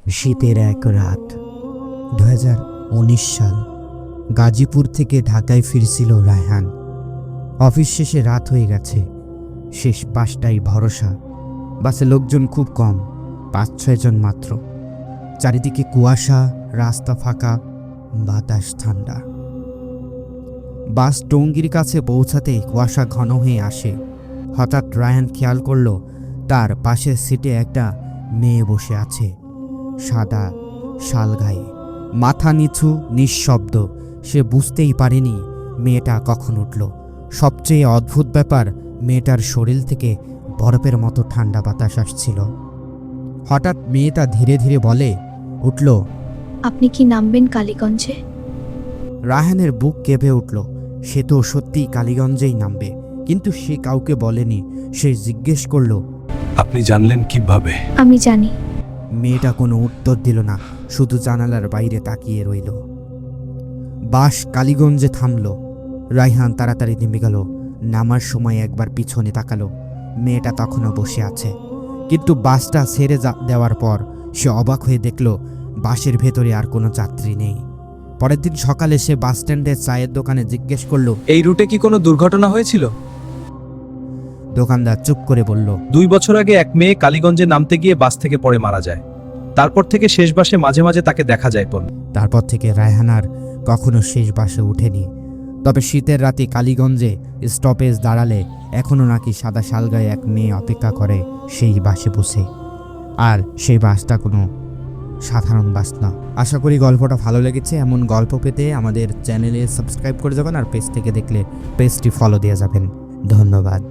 শীতের এক রাত, 2019 সাল। গাজীপুর থেকে ঢাকায় ফিরছিল রায়হান। অফিস শেষে রাত হয়ে গেছে, শেষ 5টায় ভরসা। বাসে লোকজন খুব কম, 5-6 জন মাত্র। চারিদিকে কুয়াশা, রাস্তা ফাঁকা, বাতাস ঠান্ডা। বাস টঙ্গীর কাছে পৌঁছাতেই কুয়াশা ঘন হয়ে আসে। হঠাৎ রায়হান খেয়াল করল তার পাশের সিটে একটা মেয়ে বসে আছে, সাদা শাল গায়ে, মাথা নিচু, নিঃশব্দ। সে বুঝতেই পারেনি মেয়েটা কখন উঠল। সবচেয়ে অদ্ভুত ব্যাপার, মেয়েটার শরীর থেকে বরফের মতো ঠান্ডা বাতাস আসছিল। হঠাৎ মেয়েটা ধীরে ধীরে বলে উঠল, আপনি কি নামবেন কালীগঞ্জে? রায়হানের বুক কেঁপে উঠল। সে তো সত্যিই কালীগঞ্জেই নামবে, কিন্তু সে কাউকে বলেনি। সে জিজ্ঞেস করল, আপনি জানলেন কিভাবে? আমি জানি। মেয়েটা কোনো উত্তর দিল না, শুধু জানালার বাইরে তাকিয়ে রইল। বাস কালীগঞ্জে থামল। রায়হান তাড়াতাড়ি নেমে গেল। নামার সময় একবার পিছনে তাকালো, মেয়েটা তখনও বসে আছে। কিন্তু বাসটা ছেড়ে দেওয়ার পর সে অবাক হয়ে দেখল বাসের ভেতরে আর কোনো যাত্রী নেই। পরের দিন সকালে সে বাস স্ট্যান্ডের চায়ের দোকানে জিজ্ঞেস করল, এই রুটে কি কোনো দুর্ঘটনা হয়েছিল? দোকানদার চুপ করে বলল, 2 বছর আগে এক মেয়ে কালীগঞ্জে নামতে গিয়ে বাস থেকে পড়ে মারা যায়। তারপর থেকে শেষ বাসে মাঝে মাঝে তাকে দেখা যায়। তারপর থেকে রায়হান আর কখনো শেষ বাসে উঠেনি। তবে শীতের রাতে কালীগঞ্জে স্টপেজ দাঁড়ালে এখনও নাকি সাদা শালগায়ে এক মেয়ে অপেক্ষা করে সেই বাসে বসে। আর সেই বাসটা কোনো সাধারণ বাস না। আশা করি গল্পটা ভালো লেগেছে। এমন গল্প পেতে আমাদের চ্যানেলে সাবস্ক্রাইব করে যাবেন, আর পেজ থেকে দেখলে পেজটি ফলো দিয়ে যাবেন। ধন্যবাদ।